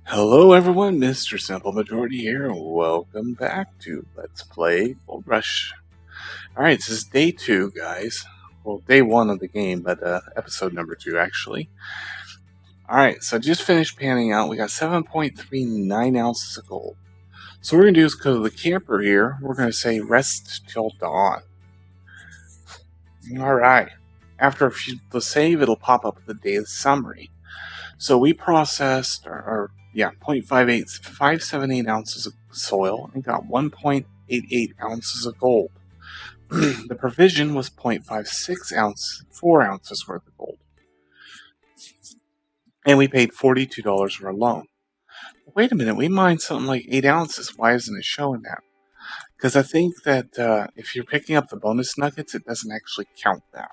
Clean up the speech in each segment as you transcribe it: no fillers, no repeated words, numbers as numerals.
Hello everyone, Mr. Simple Majority here, and welcome back to Let's Play Gold Rush. Alright, this is day 2, guys. Well, day 1 of the game, but episode number 2, actually. Alright, so just finished panning out. We got 7.39 ounces of gold. So what we're going to do is go to the camper here. We're going to say rest till dawn. Alright. After the save, it'll pop up the day summary. So we processed our 0.578 ounces of soil and got 1.88 ounces of gold. The provision was 0.56 4 ounces worth of gold. And we paid $42 for a loan. Wait a minute, we mined something like 8 ounces. Why isn't it showing that? Because I think that if you're picking up the bonus nuggets, it doesn't actually count that.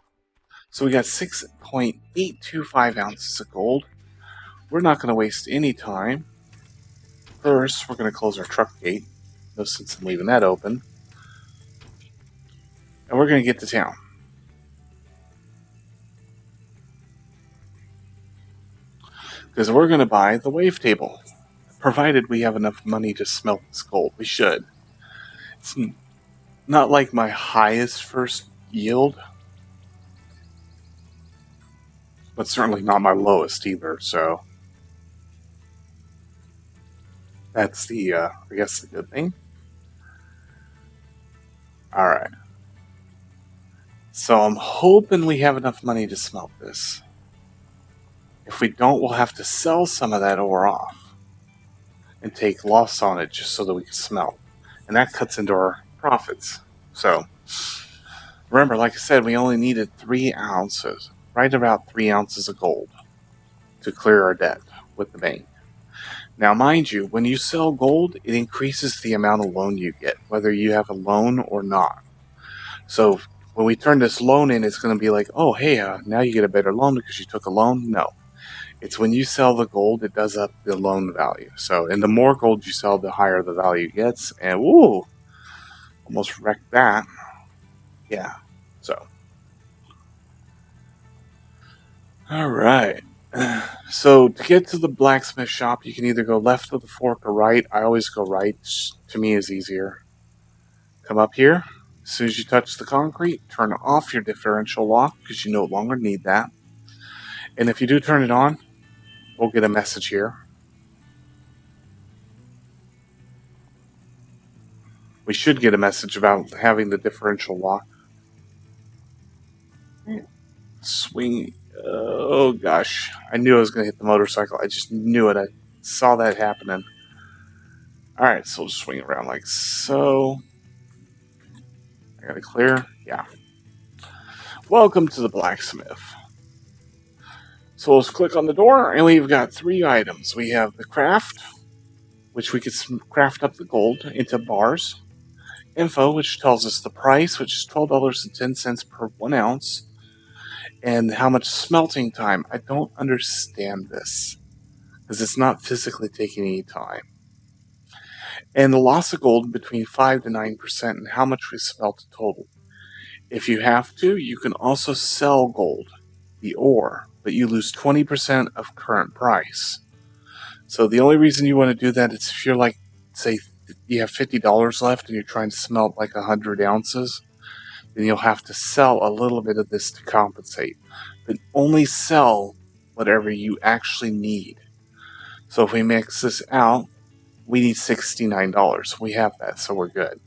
So we got 6.825 ounces of gold. We're not going to waste any time. First, we're going to close our truck gate. No sense in leaving that open. And we're going to get to town. Because we're going to buy the wave table. Provided we have enough money to smelt this gold. We should. It's not like my highest first yield. But certainly not my lowest either, so... That's the, I guess, the good thing. Alright. So I'm hoping we have enough money to smelt this. If we don't, we'll have to sell some of that ore off. And take loss on it just so that we can smelt. And that cuts into our profits. So, remember, like I said, we only needed 3 ounces. Right about 3 ounces of gold. To clear our debt with the bank. Now, mind you, when you sell gold, it increases the amount of loan you get, whether you have a loan or not. So, when we turn this loan in, it's going to be like, oh, hey, now you get a better loan because you took a loan? No. It's when you sell the gold, it does up the loan value. So, and the more gold you sell, the higher the value gets. And, woo, almost wrecked that. Yeah, so. All right. So to get to the blacksmith shop, you can either go left with the fork or right. I always go right. To me is easier. Come up here. As soon as you touch the concrete, turn off your differential lock because you no longer need that. And if you do turn it on, we'll get a message here. We should get a message about having the differential lock. Swing. Oh gosh. I knew I was going to hit the motorcycle. I just knew it. I saw that happening. Alright, so we'll just swing it around like so. I got it clear? Yeah. Welcome to the blacksmith. So let's click on the door, and we've got 3 items. We have the craft, which we could craft up the gold into bars. Info, which tells us the price, which is $12.10 per 1 ounce. And how much smelting time. I don't understand this, because it's not physically taking any time. And the loss of gold between 5 to 9%, and how much we smelt total. If you have to, you can also sell gold, the ore, but you lose 20% of current price. So the only reason you want to do that is if you're like, say, you have $50 left and you're trying to smelt like 100 ounces, then you'll have to sell a little bit of this to compensate. But only sell whatever you actually need. So if we mix this out, we need $69. We have that, so we're good.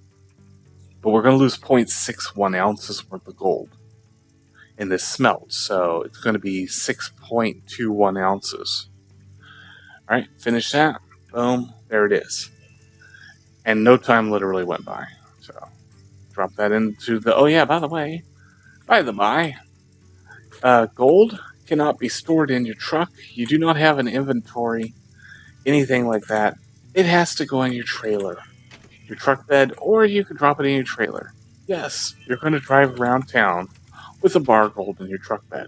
But we're going to lose 0.61 ounces worth of gold in this smelt. So it's going to be 6.21 ounces. Alright, finish that. Boom, there it is. And no time literally went by. So, drop that into the... Oh yeah, by the way, gold cannot be stored in your truck. You do not have an inventory, anything like that. It has to go in your trailer, your truck bed, or you can drop it in your trailer. Yes, you're going to drive around town with a bar gold in your truck bed.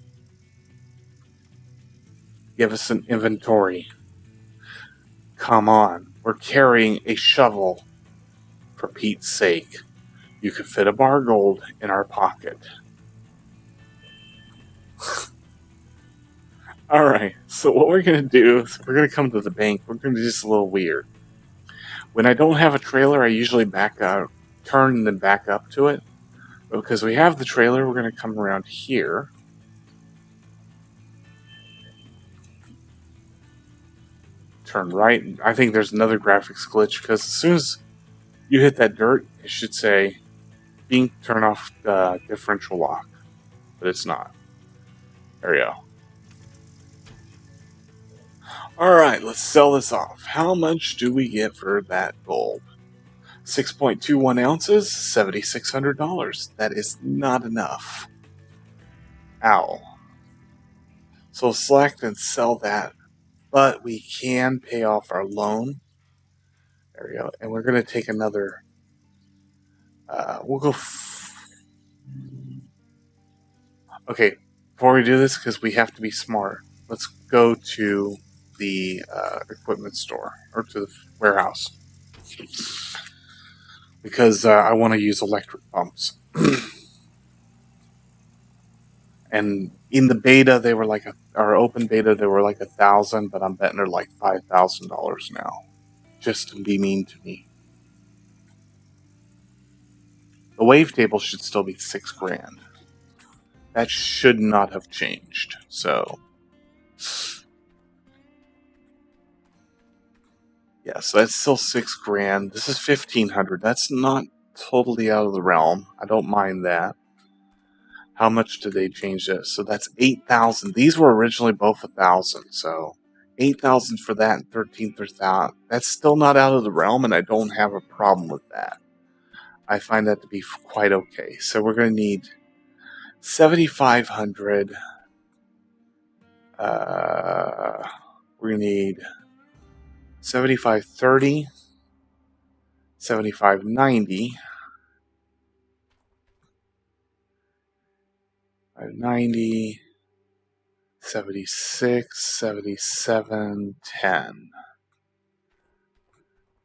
Give us an inventory. Come on, we're carrying a shovel, for Pete's sake. You could fit a bar gold in our pocket. Alright, so what we're going to do is we're going to come to the bank. We're going to do this a little weird. When I don't have a trailer, I usually back out, turn and then back up to it. But because we have the trailer, we're going to come around here. Turn right. I think there's another graphics glitch because as soon as you hit that dirt, it should say, being turn off the differential lock. But it's not. There we go. Alright, let's sell this off. How much do we get for that gold? 6.21 ounces, $7,600. That is not enough. Ow. So select and sell that. But we can pay off our loan. There we go. And we're going to take another. We'll go. Okay, before we do this, because we have to be smart, let's go to the equipment store or to the warehouse because I want to use electric pumps. And in the beta, they were like our open beta, they were like 1,000, but I'm betting they're like $5,000 now, just to be mean to me. The wavetable should still be $6,000. That should not have changed. So, yeah, so that's still $6,000. This is $1,500. That's not totally out of the realm. I don't mind that. How much did they change this? So that's 8,000. These were originally both 1,000. So 8,000 for that and 13 for that. That's still not out of the realm, and I don't have a problem with that. I find that to be quite okay. So we're going to need 7,500. We're going to need 7,530, 7,590, 590, 76, 77, 10.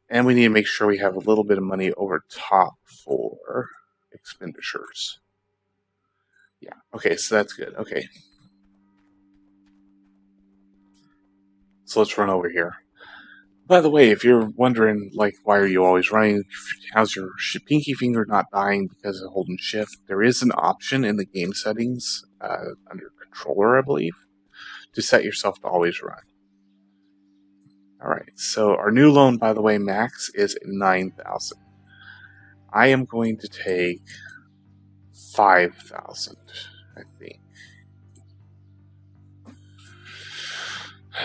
And we need to make sure we have a little bit of money over top for expenditures. Yeah, okay, so that's good. Okay. So let's run over here. By the way, if you're wondering, like, why are you always running? How's your pinky finger not dying because of holding shift? There is an option in the game settings under controller, I believe, to set yourself to always run. Alright, so our new loan, by the way, max is 9,000. I am going to take 5,000, I think.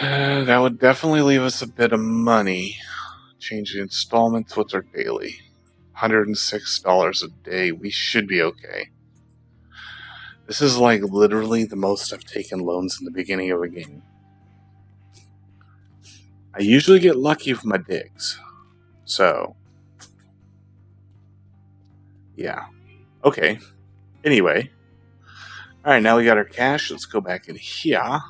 That would definitely leave us a bit of money. Change the installments. What's our daily? $106 a day. We should be okay. This is like literally the most I've taken loans in the beginning of a game. I usually get lucky with my digs. So, yeah. Okay. Anyway. Alright, now we got our cash. Let's go back in here.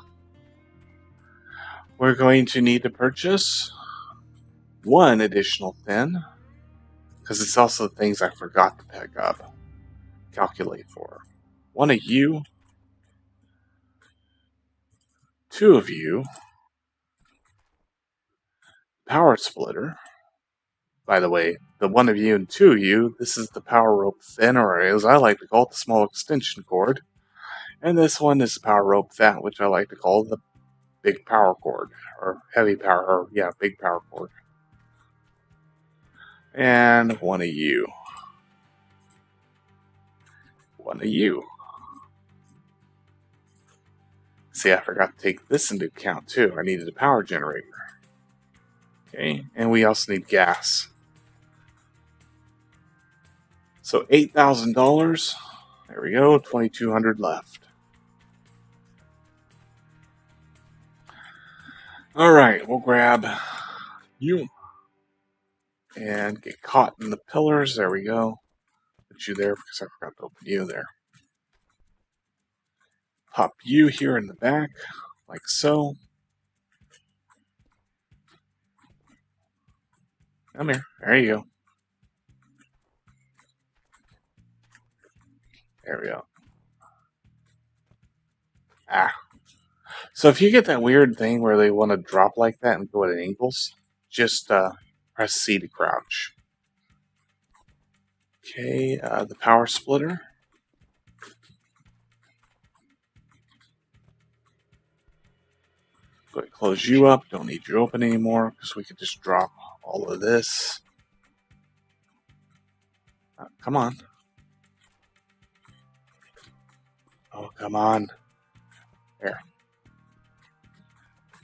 We're going to need to purchase one additional thin, because it's also the things I forgot to pick up. Calculate for. One of you. Two of you. Power splitter. By the way, the one of you and two of you, this is the power rope thin, or as I like to call it, the small extension cord. And this one is the power rope fat, which I like to call the big power cord, or heavy power, or yeah, big power cord. And one of you. One of you. See, I forgot to take this into account too. I needed a power generator. Okay, and we also need gas. So $8,000. There we go, 2,200 left. Alright, we'll grab you and get caught in the pillars. There we go. Put you there because I forgot to open you there. Pop you here in the back, like so. Come here. There you go. There we go. So if you get that weird thing where they want to drop like that and go at angles, just press C to crouch. Okay, the power splitter. Go ahead and close you up. Don't need you open anymore because we could just drop all of this. Come on. Oh, come on. There.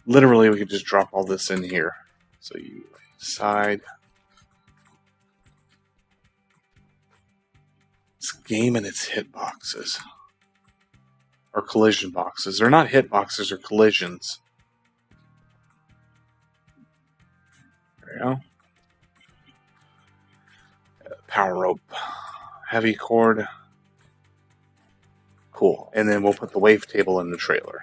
Literally, we could just drop all this in here. So you decide. It's game and its hit boxes. Or collision boxes. They're not hit boxes or collisions. There you go. Power rope. Heavy cord. Cool. And then we'll put the wavetable in the trailer.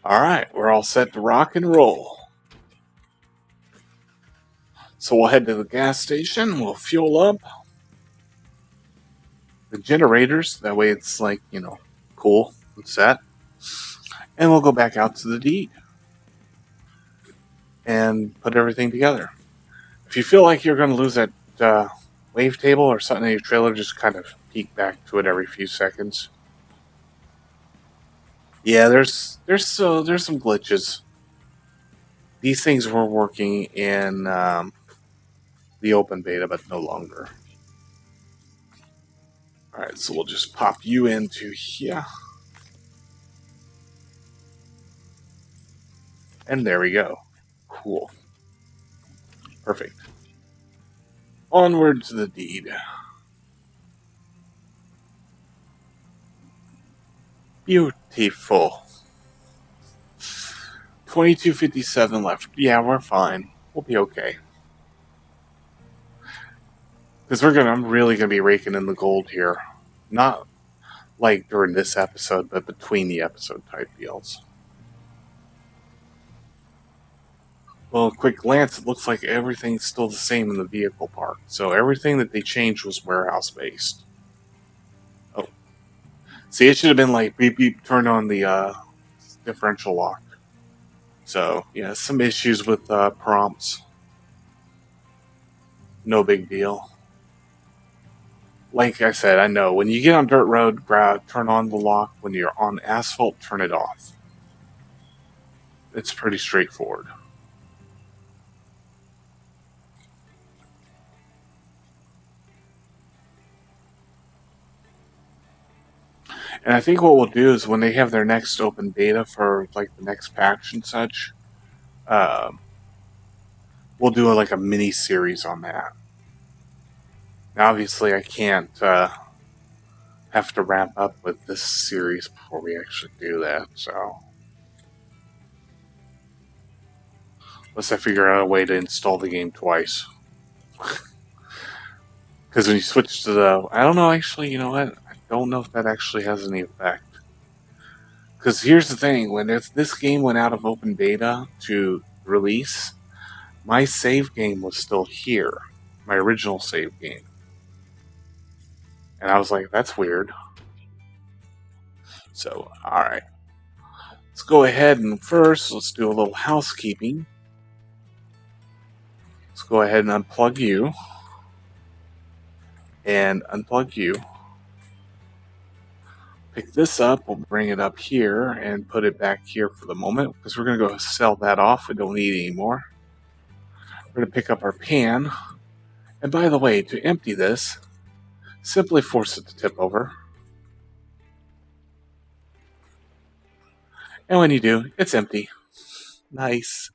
Alright, we're all set to rock and roll. So we'll head to the gas station, we'll fuel up the generators, that way it's like, cool and set. And we'll go back out to the deed and put everything together. If you feel like you're going to lose that wavetable or something in your trailer, just kind of peek back to it every few seconds. Yeah, there's some glitches. These things were working in the open beta, but no longer. Alright, so we'll just pop you into here. And there we go. Cool. Perfect. Onward to the deed. Beautiful. 2257 left. Yeah, we're fine. We'll be okay. Because I'm really gonna be raking in the gold here. Not like during this episode, but between the episode type deals. Well, a quick glance, it looks like everything's still the same in the vehicle park. So everything that they changed was warehouse based. Oh. See, it should have been like beep beep, turn on the differential lock. So, yeah, some issues with prompts. No big deal. Like I said, I know, when you get on dirt road, turn on the lock. When you're on asphalt, turn it off. It's pretty straightforward. And I think what we'll do is when they have their next open beta for like the next patch and such, we'll do like a mini series on that. Now, obviously, I can't have to wrap up with this series before we actually do that. So, unless I figure out a way to install the game twice. Because when you switch to I don't know, actually, you know what? I don't know if that actually has any effect. Because here's the thing, when this game went out of open beta to release, my save game was still here. My original save game. And I was like, that's weird. So, alright. Let's go ahead and first, let's do a little housekeeping. Let's go ahead and unplug you. And unplug you. Pick this up, we'll bring it up here and put it back here for the moment because we're going to go sell that off. We don't need it anymore. We're going to pick up our pan. And by the way, to empty this, simply force it to tip over. And when you do, it's empty. Nice.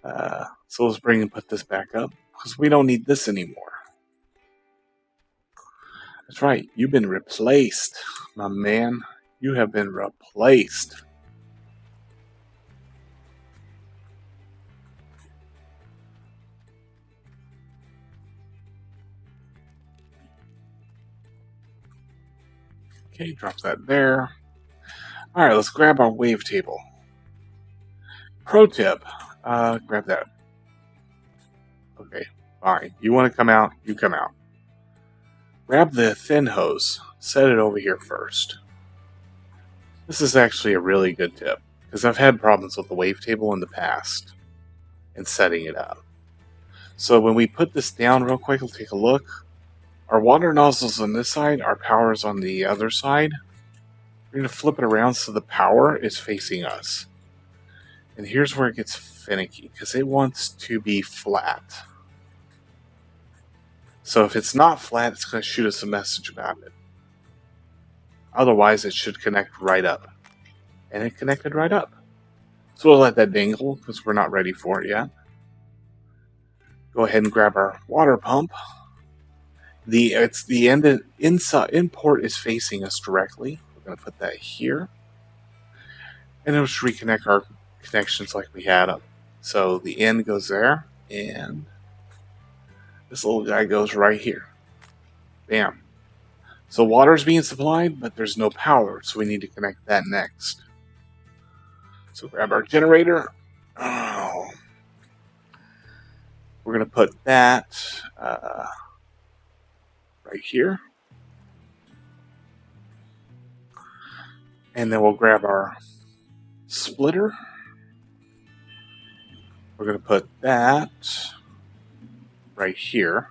So let's bring and put this back up because we don't need this anymore. That's right, you've been replaced, my man. You have been replaced. Okay, drop that there. Alright, let's grab our wavetable. Pro tip, grab that. Okay, fine. You want to come out, you come out. grab the thin hose, set it over here first. This is actually a really good tip, because I've had problems with the wavetable in the past and setting it up. So when we put this down real quick, we'll take a look. Our water nozzle's on this side, our power's on the other side. We're going to flip it around so the power is facing us. And here's where it gets finicky, because it wants to be flat. So if it's not flat, it's going to shoot us a message about it. Otherwise, it should connect right up. And it connected right up. So we'll let that dangle, because we're not ready for it yet. Go ahead and grab our water pump. The in port is facing us directly. We're going to put that here. And it'll just reconnect our connections like we had them. So the end goes there, and this little guy goes right here. Bam. So water is being supplied, but there's no power, so we need to connect that next. So grab our generator. Oh. We're going to put that right here. And then we'll grab our splitter. We're going to put that right here.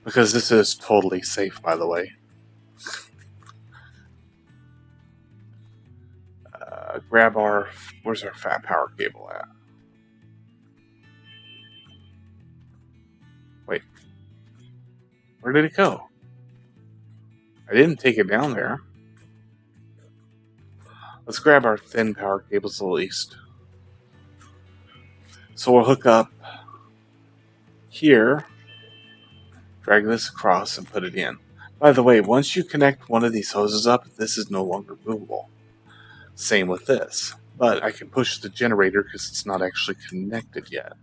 Because this is totally safe, by the way. Grab our... Where's our fat power cable at? Wait. Where did it go? I didn't take it down there. Let's grab our thin power cables at least. So we'll hook up here, drag this across, and put it in. By the way, once you connect one of these hoses up, this is no longer movable. Same with this. But I can push the generator because it's not actually connected yet.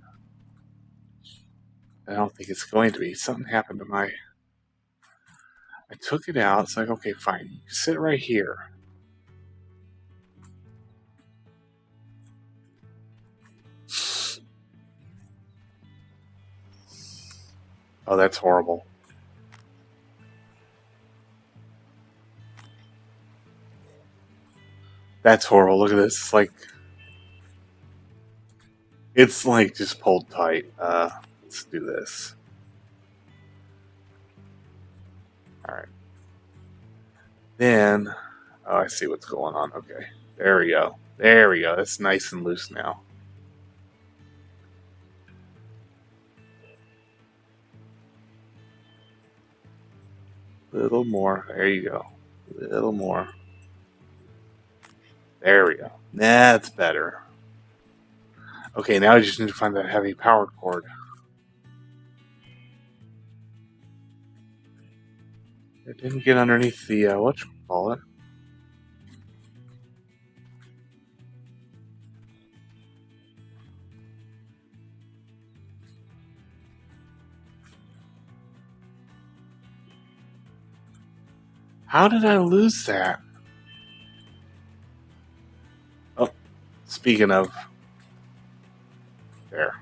I don't think it's going to be. Something happened to my... I took it out. It's like, okay, fine. You can sit right here. Oh, that's horrible. That's horrible. Look at this. It's like just pulled tight. Let's do this. Alright. Then, oh, I see what's going on. Okay. There we go. There we go. It's nice and loose now. Little more. There you go. Little more. There we go. That's better. Okay, now I just need to find that heavy power cord. It didn't get underneath the, whatchamacallit. How did I lose that? Oh, speaking of... There.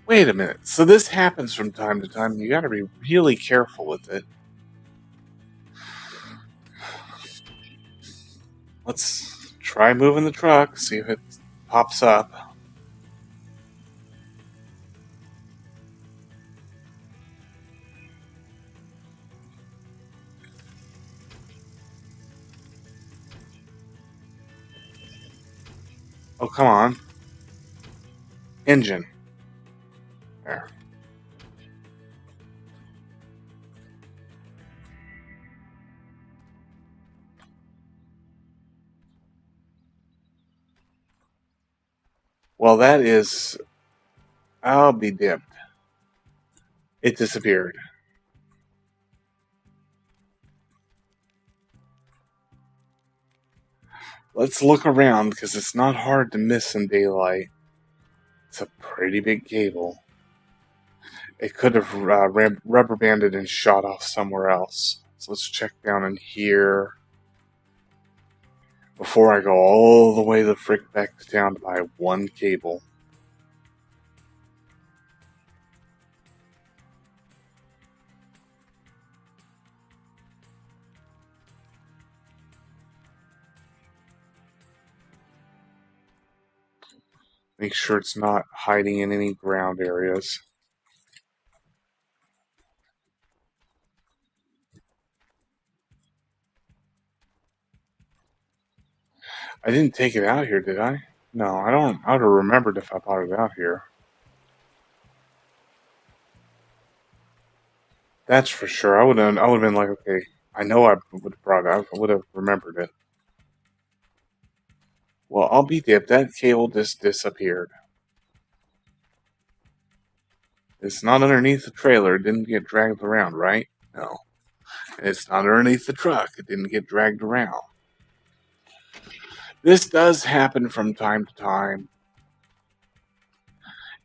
Wait a minute. So this happens from time to time. You gotta be really careful with it. Let's try moving the truck, see if it pops up. Oh, come on. Engine. There. Well, that is... I'll be dipped. It disappeared. Let's look around, because it's not hard to miss in daylight. It's a pretty big cable. It could have rubber banded and shot off somewhere else. So let's check down in here before I go all the way the frick back to town to buy one cable. Make sure it's not hiding in any ground areas. I didn't take it out here, did I? No, I don't. I would have remembered if I brought it out here. That's for sure. I would have. I would have been like, okay, I know I would have brought it out. I would have remembered it. Well, I'll be damned. That cable just disappeared. It's not underneath the trailer. It didn't get dragged around, right? No. It's not underneath the truck. It didn't get dragged around. This does happen from time to time.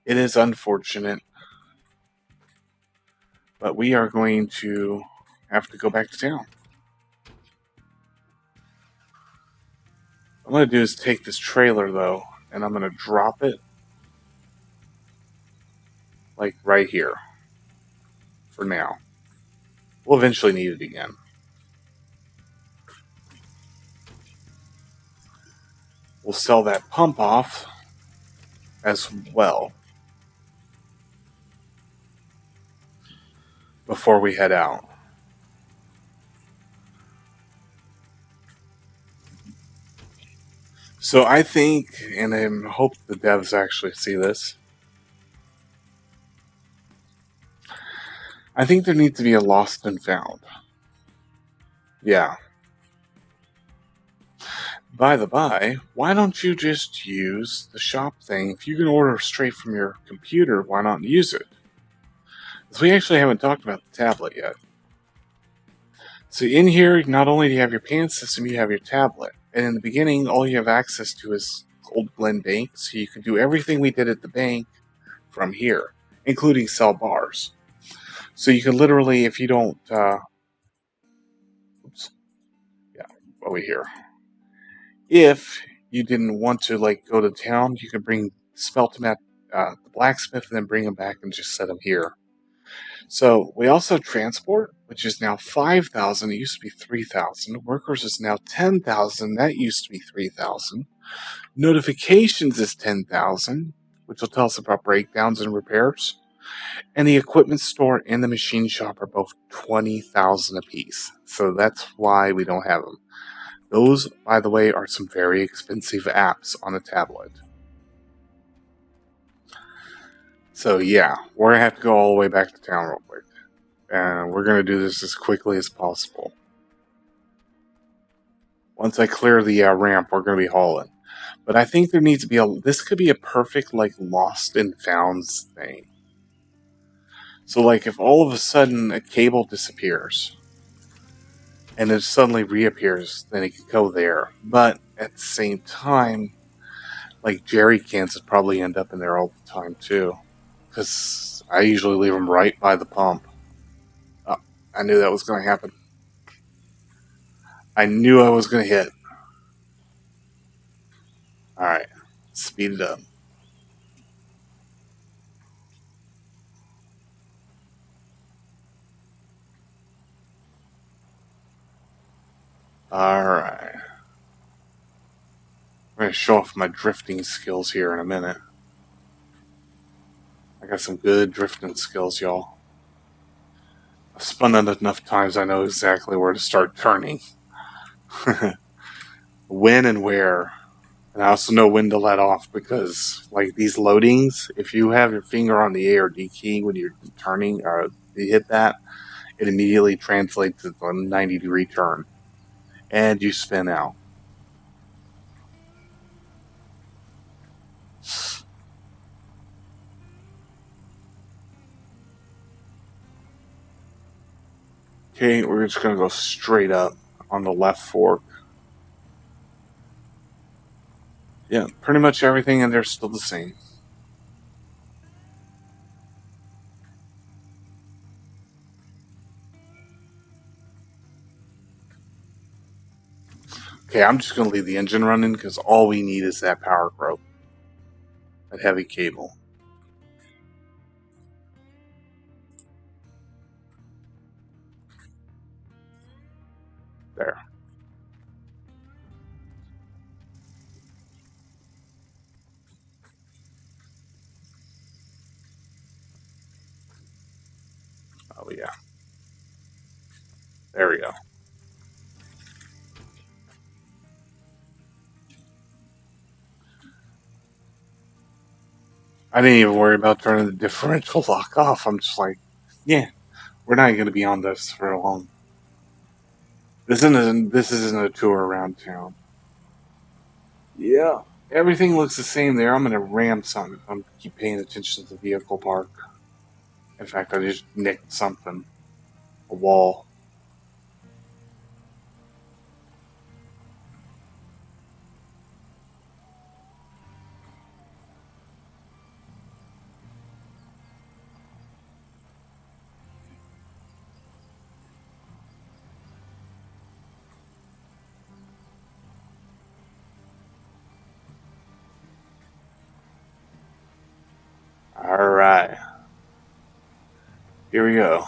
It is unfortunate. But we are going to have to go back to town. What I'm going to do is take this trailer, though, and I'm going to drop it, like, right here. For now. We'll eventually need it again. We'll sell that pump off as well before we head out. So I think, and I hope the devs actually see this, I think there needs to be a lost and found. Yeah. By the by, why don't you just use the shop thing? If you can order straight from your computer, why not use it? Because we actually haven't talked about the tablet yet. So in here, not only do you have your PAN system, you have your tablet. And in the beginning, all you have access to is Old Glen Bank, so you can do everything we did at the bank from here, including sell bars. So you can literally, if you don't, over here. If you didn't want to like go to town, you could smelt them at the blacksmith and then bring them back and just set them here. So we also have transport, which is now 5,000. It used to be 3,000. Workers is now 10,000. That used to be 3,000. Notifications is 10,000, which will tell us about breakdowns and repairs. And the equipment store and the machine shop are both 20,000 apiece. So that's why we don't have them. Those, by the way, are some very expensive apps on a tablet. So yeah, we're gonna have to go all the way back to town real quick. And we're gonna do this as quickly as possible. Once I clear the ramp, we're gonna be hauling. But I think there needs to be this could be a perfect like lost and found thing. So like if all of a sudden a cable disappears and it suddenly reappears, then it could go there. But at the same time, like jerry cans would probably end up in there all the time too. Because I usually leave them right by the pump. Oh, I knew that was going to happen. I knew I was going to hit. Alright, speed it up. Alright. I'm going to show off my drifting skills here in a minute. I got some good drifting skills, y'all. I've spun it enough times I know exactly where to start turning. When and where. And I also know when to let off because, like these loadings, if you have your finger on the A or D key when you're turning, you hit that, it immediately translates to a 90-degree turn. And you spin out. Okay, we're just going to go straight up on the left fork. Yeah, pretty much everything in there is still the same. Okay, I'm just going to leave the engine running because all we need is that power rope. That heavy cable. There. Oh, yeah. There we go. I didn't even worry about turning the differential lock off. I'm just like, yeah, we're not going to be on this for long. This isn't a tour around town. Yeah. Everything looks the same there. I'm going to ram something if I'm keep paying attention to the vehicle park. In fact, I just nicked something. A wall. Alright. Here we go.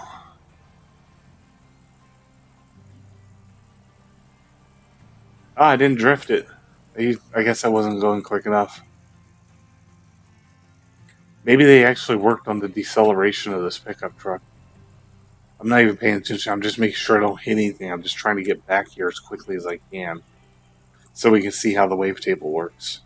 Ah, I didn't drift it. I guess I wasn't going quick enough. Maybe they actually worked on the deceleration of this pickup truck. I'm not even paying attention. I'm just making sure I don't hit anything. I'm just trying to get back here as quickly as I can so we can see how the wavetable works.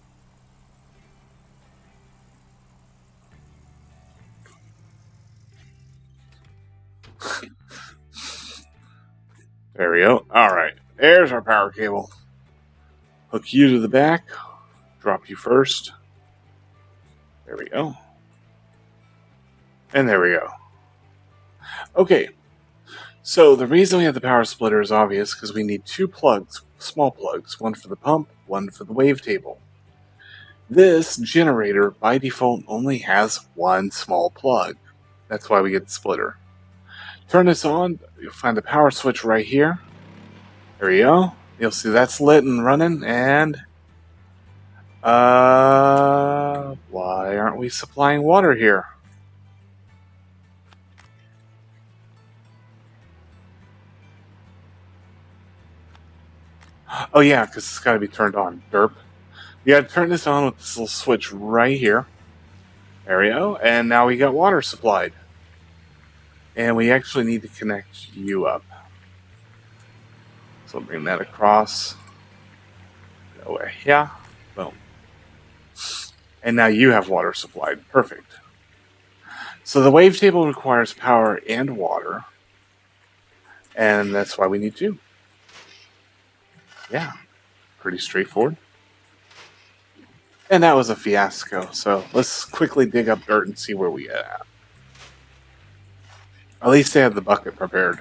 There we go. Alright. There's our power cable. Hook you to the back. Drop you first. There we go. And there we go. Okay. So the reason we have the power splitter is obvious because we need two plugs, small plugs, one for the pump, one for the wavetable. This generator, by default, only has one small plug. That's why we get the splitter. Turn this on, you'll find the power switch right here. There we go. You'll see that's lit and running, and why aren't we supplying water here? Oh yeah, because it's got to be turned on. Derp. You got to turn this on with this little switch right here. There we go. And now we got water supplied. And we actually need to connect you up. So bring that across. Go away. Yeah. Boom. And now you have water supplied. Perfect. So the wavetable requires power and water. And that's why we need two. Yeah. Pretty straightforward. And that was a fiasco. So let's quickly dig up dirt and see where we at. At least they had the bucket prepared.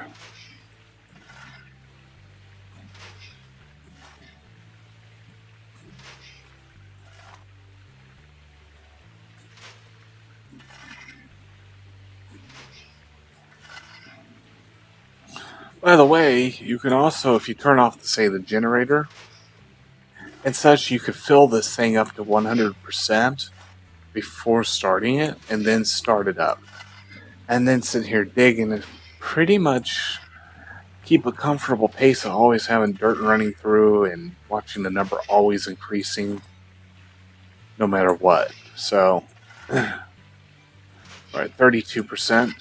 By the way, you can also, if you turn off, say, the generator and such, you could fill this thing up to 100% before starting it and then start it up. And then sit here digging and pretty much keep a comfortable pace of always having dirt running through and watching the number always increasing no matter what. So, we're at 32%.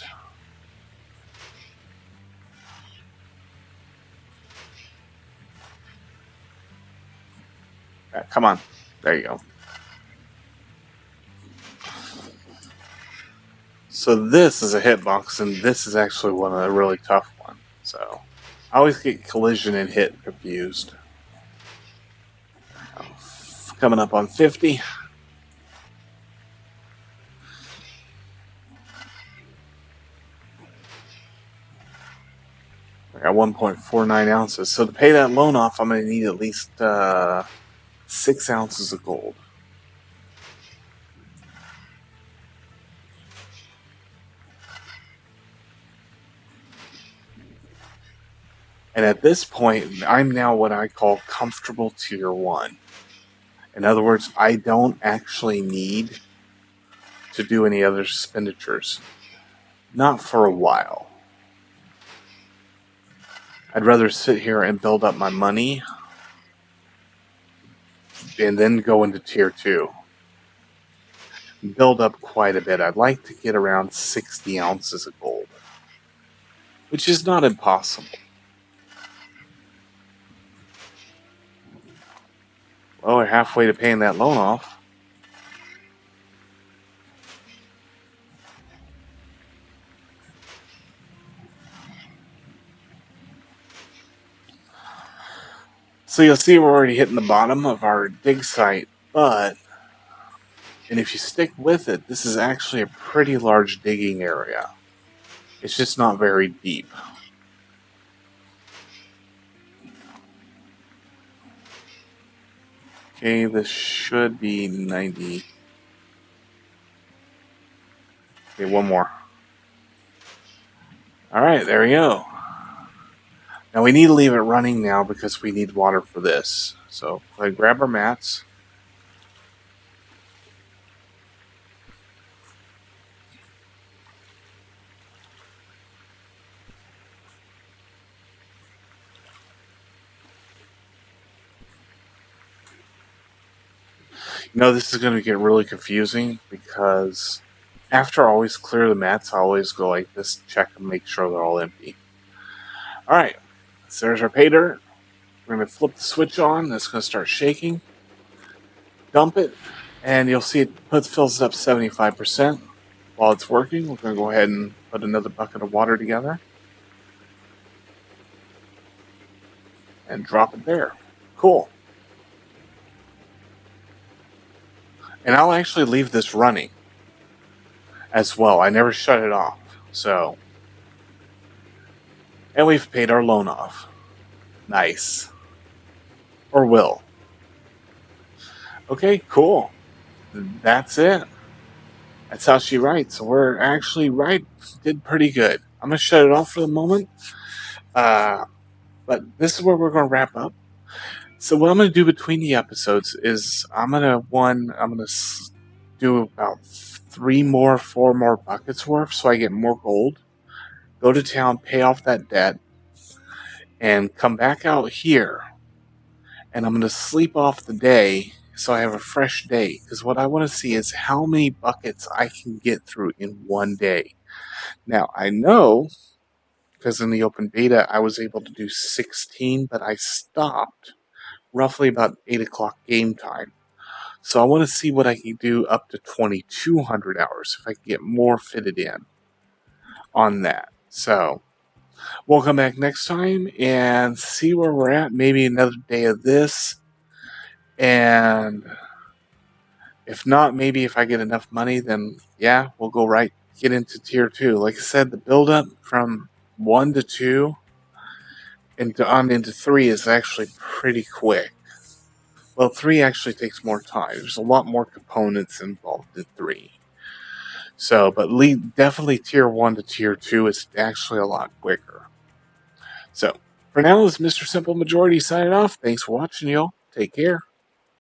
Come on. There you go. So this is a hitbox, and this is actually one of the really tough ones. So I always get collision and hit confused. Coming up on 50. I got 1.49 ounces. So to pay that loan off, I'm going to need at least 6 ounces of gold. And at this point, I'm now what I call comfortable tier 1. In other words, I don't actually need to do any other expenditures. Not for a while. I'd rather sit here and build up my money and then go into tier 2. Build up quite a bit. I'd like to get around 60 ounces of gold. which is not impossible. Well, we're halfway to paying that loan off. So you'll see we're already hitting the bottom of our dig site, and if you stick with it, this is actually a pretty large digging area. It's just not very deep. Okay, this should be 90. Okay, one more. Alright, there we go. Now we need to leave it running now because we need water for this. So go ahead, grab our mats. You know, this is going to get really confusing because after I always clear the mats, I always go like this, check and make sure they're all empty. Alright, so there's our pay dirt. We're going to flip the switch on. It's going to start shaking. Dump it, and you'll see it fills up 75%. While it's working, we're going to go ahead and put another bucket of water together. And drop it there. Cool. And I'll actually leave this running as well. I never shut it off. So, and we've paid our loan off. Nice. Or will. Okay, cool. That's it. That's how she writes. So we're actually did pretty good. I'm going to shut it off for the moment. But this is where we're going to wrap up. So what I'm going to do between the episodes is I'm going to do about 4 more buckets worth so I get more gold. Go to town, pay off that debt, and come back out here. And I'm going to sleep off the day so I have a fresh day. Because what I want to see is how many buckets I can get through in one day. Now, I know, because in the open beta I was able to do 16, but I stopped roughly about 8 o'clock game time. So I want to see what I can do up to 2,200 hours if I can get more fitted in on that. So we'll come back next time and see where we're at. Maybe another day of this. And if not, maybe if I get enough money, then yeah, we'll go get into tier 2. Like I said, the build up from 1 to 2 and on into 3 is actually pretty quick. Well, 3 actually takes more time. There's a lot more components involved in 3. So, but definitely tier 1 to tier 2 is actually a lot quicker. So, for now, this is Mr. Simple Majority signing off. Thanks for watching, y'all. Take care.